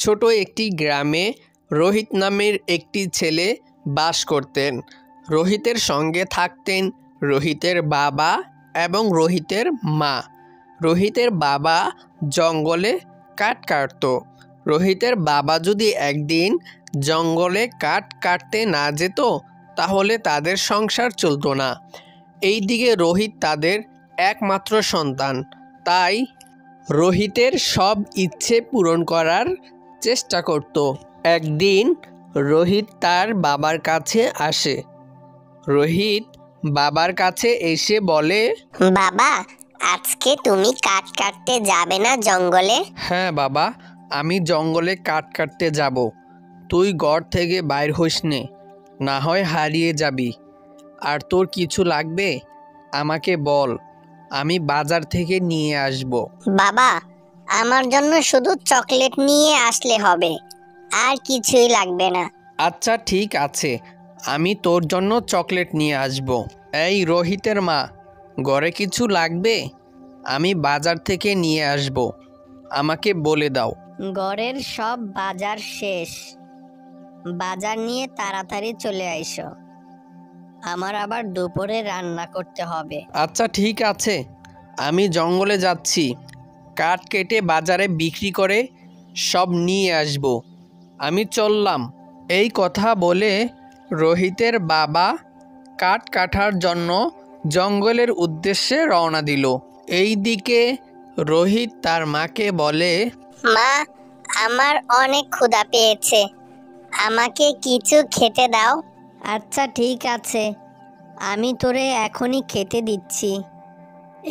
ছোট একটি গ্রামে রোহিত নামের একটি ছেলে বাস করতেন। রোহিতের সঙ্গে থাকতেন রোহিতের বাবা এবং রোহিতের মা। রোহিতের বাবা জঙ্গলে কাঠ কাটত। রোহিতের বাবা যদি একদিন জঙ্গলে কাঠ কাটতে না যেত তাহলে তাদের সংসার চলতো না। এইদিকে রোহিত তাদের একমাত্র সন্তান, তাই রোহিতের সব ইচ্ছে পূরণ করার চেষ্টা করত। একদিন রোহিত তার বাবার কাছে আসে। রোহিত বাবার কাছে এসে বলে, বাবা, আজকে তুমি কাঠ কাটতে যাবে না জঙ্গলে? হ্যাঁ বাবা, আমি জঙ্গলে কাঠ কাটতে যাব। তুই ঘর থেকে বাইর হইস নে, না হয় হারিয়ে যাবি। আর তোর কিছু লাগবে আমাকে বল, আমি বাজার থেকে নিয়ে আসব। বাবা, আমার জন্য শুধু চকলেট নিয়ে আসলে হবে, আর কিছুই লাগবে না। আচ্ছা ঠিক আছে, আমি তোর জন্য চকলেট নিয়ে আসব। এই রোহিতের মা, ঘরে কিছু লাগবে? আমি বাজার থেকে নিয়ে আসব, আমাকে বলে দাও। ঘরের সব বাজার শেষ, বাজার নিয়ে তাড়াতাড়ি চলে আইসো, আমার আবার দুপুরে রান্না করতে হবে। আচ্ছা ঠিক আছে, আমি জঙ্গলে যাচ্ছি, কাঠ কেটে বাজারে বিক্রি করে সব নিয়ে আসব। আমি চললাম। এই কথা বলে রোহিতের বাবা কাঠ কাটার জন্য জঙ্গলের উদ্দেশ্যে রওনা দিল। এই দিকে রোহিত তার মাকে বলে, মা, আমার অনেক ক্ষুধা পেয়েছে, আমাকে কিছু খেতে দাও। আচ্ছা ঠিক আছে, আমি তোরে এখনই খেতে দিচ্ছি,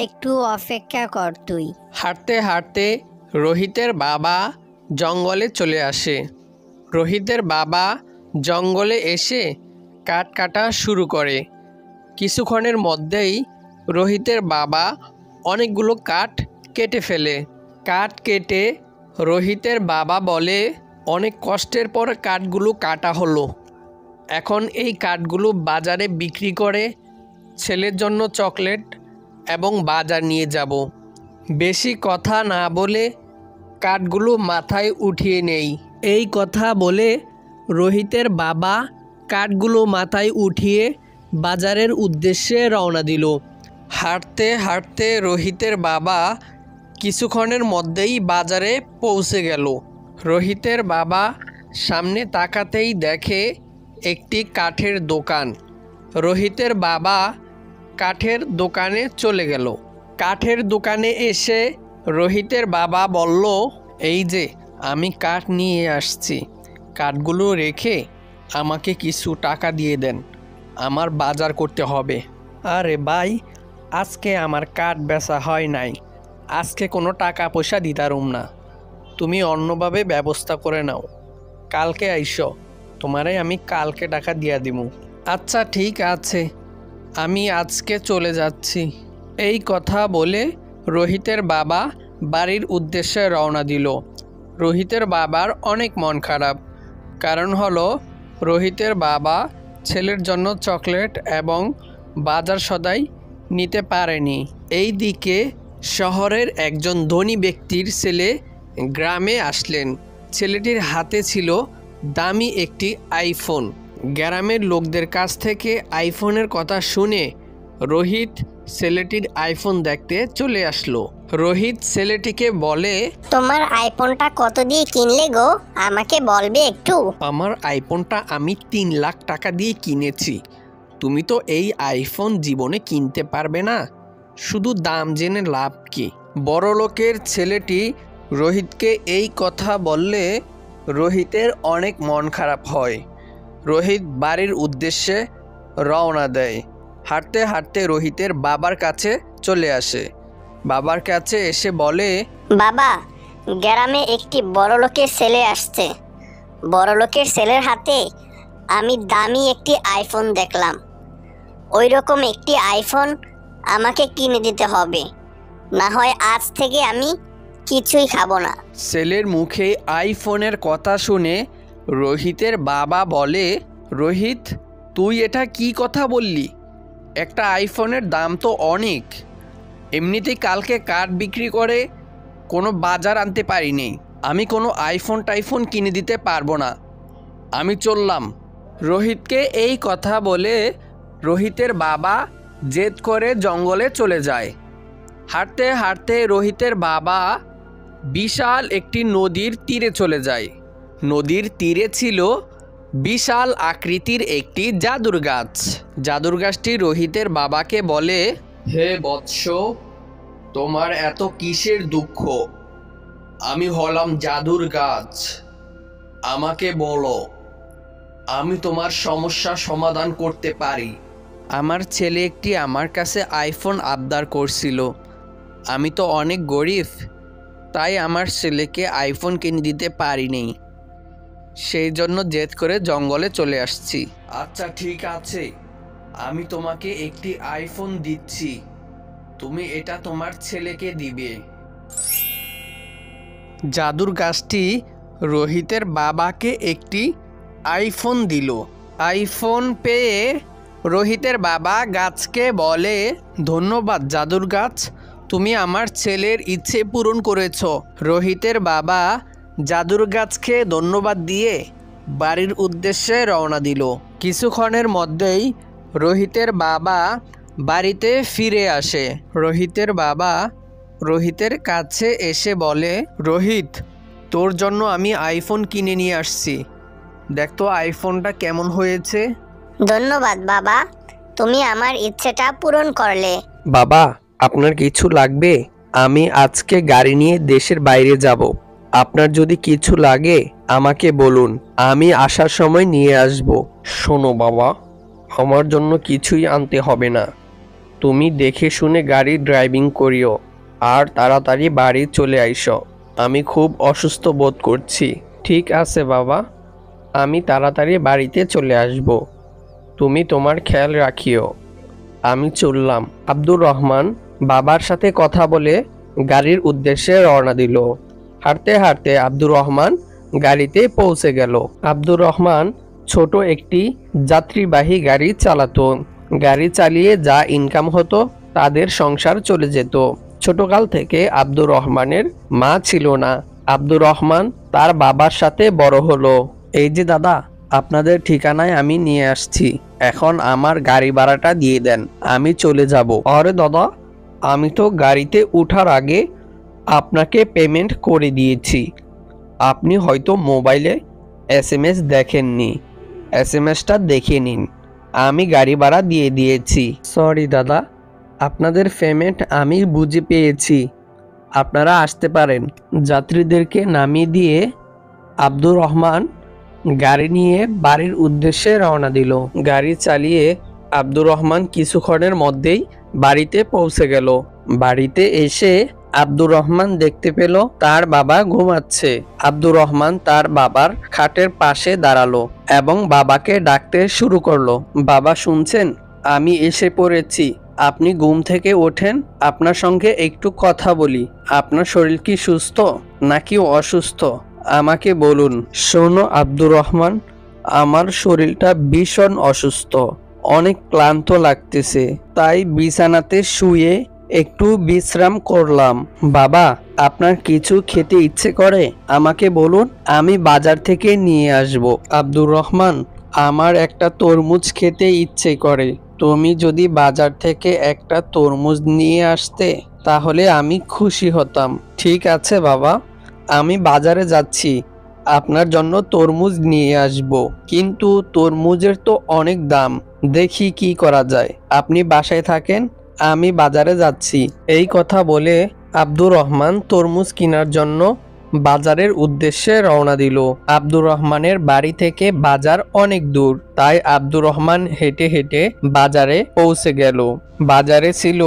একটু অপেক্ষা কর তুই। হাঁটতে হাঁটতে রোহিতের বাবা জঙ্গলে চলে আসে। রোহিতের বাবা জঙ্গলে এসে কাঠ কাটা শুরু করে। কিছুক্ষণের মধ্যেই রোহিতের বাবা অনেকগুলো কাঠ কেটে ফেলে। কাঠ কেটে রোহিতের বাবা বলে, অনেক কষ্টের পর কাঠগুলো কাটা হলো, এখন এই কাঠগুলো বাজারে বিক্রি করে ছেলের জন্য চকলেট এবং বাজার নিয়ে যাব। বেশি কথা না বলে কাঠগুলো মাথায় উঠিয়ে নেই। এই কথা বলে রোহিতের বাবা কাঠগুলো মাথায় উঠিয়ে বাজারের উদ্দেশ্যে রওনা দিল। হাঁটতে হাঁটতে রোহিতের বাবা কিছুক্ষণের মধ্যেই বাজারে পৌঁছে গেল। রোহিতের বাবা সামনে তাকাতেই দেখে একটি কাঠের দোকান। রোহিতের বাবা কাঠের দোকানে চলে গেল। কাঠের দোকানে এসে রোহিতের বাবা বলল, এই যে আমি কাঠ নিয়ে আসছি, কাঠগুলো রেখে আমাকে কিছু টাকা দিয়ে দেন, আমার বাজার করতে হবে। আরে ভাই, আজকে আমার কাঠ বেচা হয় নাই, আজকে কোনো টাকা পয়সা দিতারুম না, তুমি অন্যভাবে ব্যবস্থা করে নাও, কালকে আইসো, তোমারে আমি কালকে টাকা দিয়া দিমু। আচ্ছা ঠিক আছে, আমি আজকে চলে যাচ্ছি। এই কথা বলে রোহিতের বাবা বাড়ির উদ্দেশ্যে রওনা দিল। রোহিতের বাবার অনেক মন খারাপ, কারণ হলো রোহিতের বাবা ছেলের জন্য চকলেট এবং বাজার সদাই নিতে পারেনি। এই দিকে শহরের একজন ধনী ব্যক্তির ছেলে গ্রামে আসলেন। ছেলেটির হাতে ছিল দামি একটি আইফোন। গ্রামের লোকদের কাছ থেকে আইফোনের কথা শুনে রোহিত ছেলেটির আইফোন দেখতে চলে আসলো। রোহিত ছেলেটিকে বলে, তোমার আইফোনটা কত দিয়ে কিনলে গো, আমাকে বলবে একটু? আমার আইফোনটা আমি 3 লাখ টাকা দিয়ে কিনেছি, তুমি তো এই আইফোন জীবনে কিনতে পারবে না, শুধু দাম জেনে লাভ কি? বড়লোকের ছেলেটি রোহিতকে এই কথা বললে রোহিতের অনেক মন খারাপ হয়। রোহিত বাড়ির উদ্দেশ্যে রওনা দেয়। হাঁটতে হাঁটতে রোহিতের বাবার কাছে চলে আসে। বাবার কাছে এসে বলে, বাবা, গ্রামে একটি বড়লোকের ছেলে আসছে, বড়লোকের ছেলের হাতে আমি দামি একটি আইফোন দেখলাম, ওই রকম একটি আইফোন আমাকে কিনে দিতে হবে, না হয় আজ থেকে আমি কিছুই খাবো না। ছেলের মুখে আইফোনের কথা শুনে রোহিতের বাবা বলে, রোহিত, তুই এটা কি কথা বললি? একটা আইফোনের দাম তো অনেক, এমনিতেই কালকে কাঠ বিক্রি করে কোনো বাজার আনতে পারিনি, আমি কোনো আইফোন টাইফোন কিনে দিতে পারবো না, আমি চললাম। রোহিতকে এই কথা বলে রোহিতের বাবা জেদ করে জঙ্গলে চলে যায়। হাঁটতে হাঁটতে রোহিতের বাবা বিশাল একটি নদীর তীরে চলে যায়। নদীর তীরে ছিল বিশাল আকৃতির একটি জাদুর গাছ। জাদুর গাছটি রোহিতের বাবাকে বলে, হে বৎস, তোমার এত কিসের দুঃখ? আমি হলাম জাদুর গাছ, আমাকে বলো, আমি তোমার সমস্যা সমাধান করতে পারি। আমার ছেলে একটি আমার কাছে আইফোন আবদার করছিল। আমি তো অনেক গরিব, তাই আমার ছেলেকে আইফোন কিনে দিতে পারিনি। সেই জন্য জেদ করে জঙ্গলে চলে আসছি। আচ্ছা ঠিক আছে, আমি তোমাকে একটি আইফোন দিচ্ছি, তুমি এটা তোমার ছেলেকে দিবে। জাদুর গাছটি রোহিতের বাবাকে একটি আইফোন দিল। আইফোন পেয়ে রোহিতের বাবা গাছকে বলে, ধন্যবাদ জাদুর গাছ, তুমি আমার ছেলের ইচ্ছে পূরণ করেছ। রোহিতের বাবা জাদুর গাছকে ধন্যবাদ দিয়ে বাড়ির উদ্দেশ্যে রওনা দিল। কিছুক্ষণের মধ্যেই রোহিতের বাবা বাড়িতে ফিরে আসে। রোহিতের বাবা রোহিতের কাছে এসে বলে, রোহিত, তোর জন্য আমি আইফোন কিনে নিয়ে আসছি, দেখ তো আইফোনটা কেমন হয়েছে। ধন্যবাদ বাবা, তুমি আমার ইচ্ছেটা পূরণ করলে। বাবা, আপনার কিছু লাগবে? আমি আজকে গাড়ি নিয়ে দেশের বাইরে যাব। আপনার যদি কিছু লাগে আমাকে বলুন, আমি আসার সময় নিয়ে আসব। শোনো বাবা, আমার জন্য কিছুই আনতে হবে না, তুমি দেখে শুনে গাড়ি ড্রাইভিং করিও আর তাড়াতাড়ি বাড়ি চলে আইসো। আমি খুব অসুস্থ বোধ করছি। ঠিক আছে বাবা, আমি তাড়াতাড়ি বাড়িতে চলে আসব, তুমি তোমার খেয়াল রাখিও। আমি চললাম। আব্দুর রহমান বাবার সাথে কথা বলে গাড়ির উদ্দেশ্যে রওনা দিল। হাঁটতে হাঁটতে আব্দুর রহমান গাড়িতে পৌঁছে গেল। আব্দুর রহমান ছোট একটি যাত্রীবাহী গাড়ি চালাতো। গাড়ি চালিয়ে যা ইনকাম হতো তাদের সংসার চলে যেত। ছোটকাল থেকে আব্দুর রহমানের মা ছিল না। আব্দুর রহমান তার বাবার সাথে বড় হলো। এই যে দাদা, আপনাদের ঠিকানায় আমি নিয়ে আসছি, এখন আমার গাড়ি ভাড়াটা দিয়ে দেন, আমি চলে যাব। আরে দাদা, আমি তো গাড়িতে ওঠার আগে আপনাকে পেমেন্ট করে দিয়েছি, আপনি হয়তো মোবাইলে SMS দেখেননি, SMS-টা দেখে নিন, আমি গাড়ি ভাড়া দিয়ে দিয়েছি। সরি দাদা, আপনাদের পেমেন্ট আমি বুঝে পেয়েছি, আপনারা আসতে পারেন। যাত্রীদেরকে নামিয়ে দিয়ে আব্দুর রহমান গাড়ি নিয়ে বাড়ির উদ্দেশ্যে রওনা দিল। গাড়ি চালিয়ে আব্দুর রহমান কিছুক্ষণের মধ্যেই বাড়িতে পৌঁছে গেল। বাড়িতে এসে আব্দুর রহমান দেখতে পেল তার বাবা ঘুমাচ্ছে। আব্দুর রহমান তার বাবার খাটের পাশে দাঁড়ালো এবং বাবাকে ডাকতে শুরু করলো। বাবা শুনছেন, আমি এসে পড়েছি, আপনি ঘুম থেকে ওঠেন, আপনার সঙ্গে একটু কথা বলি। আপনার শরীর কি সুস্থ নাকি অসুস্থ আমাকে বলুন। শোনো আব্দুর রহমান, আমার শরীরটা ভীষণ অসুস্থ, অনেক ক্লান্ত লাগতেছে, তাই বিছানাতে শুয়ে একটু বিশ্রাম করলাম। বাবা, আপনার কিছু খেতে ইচ্ছে করে আমাকে বলুন, আমি বাজার থেকে নিয়ে আসব। আব্দুর রহমান, আমার একটা তরমুজ খেতে ইচ্ছে করে, তুমি যদি বাজার থেকে একটা তরমুজ নিয়ে আসতে তাহলে আমি খুশি হতাম। ঠিক আছে বাবা, আমি বাজারে যাচ্ছি, আপনার জন্য তরমুজ নিয়ে আসব, কিন্তু তরমুজের তো অনেক দাম, দেখি কি করা যায়। আপনি বাসায় থাকেন, আমি বাজারে যাচ্ছি। এই কথা বলে আব্দুর রহমান তরমুজ কেনার জন্য বাজারের উদ্দেশ্যে রওনা দিল। আব্দুর রহমানের বাড়ি থেকে বাজার অনেক দূর, তাই আব্দুর রহমান হেঁটে হেঁটে বাজারে পৌঁছে গেল। বাজারে ছিল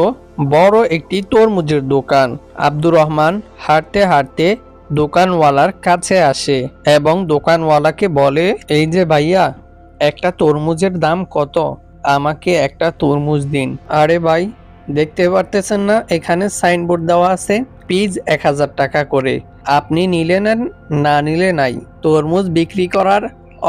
বড় একটি তরমুজের দোকান। আব্দুর রহমান হাঁটতে হাঁটতে দোকানওয়ালার কাছে আসে এবং দোকানওয়ালাকে বলে, এই যে ভাইয়া, একটা তরমুজের দাম কত? আমাকে একটা তরমুজ দিন। আরে ভাই, দেখতে পারতেছেন না এখানে সাইনবোর্ড দেওয়া আছে, পিস 1000 টাকা করে, আপনি নিলে নেন, না নিলে নাই। তরমুজ বিক্রি করার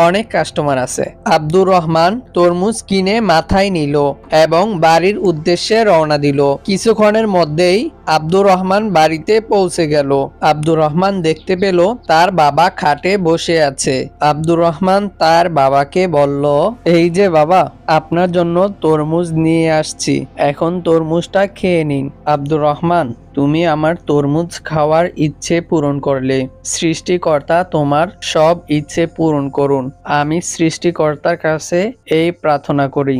অনেক কাস্টমার আছে। আব্দুর রহমান তরমুজ কিনে মাথায় নিল এবং বাড়ির উদ্দেশ্যে রওনা দিল। কিছুক্ষণের মধ্যেই আব্দুর রহমান বাড়িতে পৌঁছে গেল। আব্দুর রহমান দেখতে পেল তার বাবা খাটে বসে আছে। আব্দুর রহমান তার বাবাকে বলল, এই যে বাবা, আপনার জন্য তরমুজ নিয়ে আসছি, এখন তরমুজটা খেয়ে নিন। আব্দুর রহমান, তুমি আমার তরমুজ খাওয়ার ইচ্ছে পূরণ করলে, সৃষ্টিকর্তা তোমার সব ইচ্ছে পূরণ করুন। আমি সৃষ্টিকর্তার কাছে এই প্রার্থনা করি।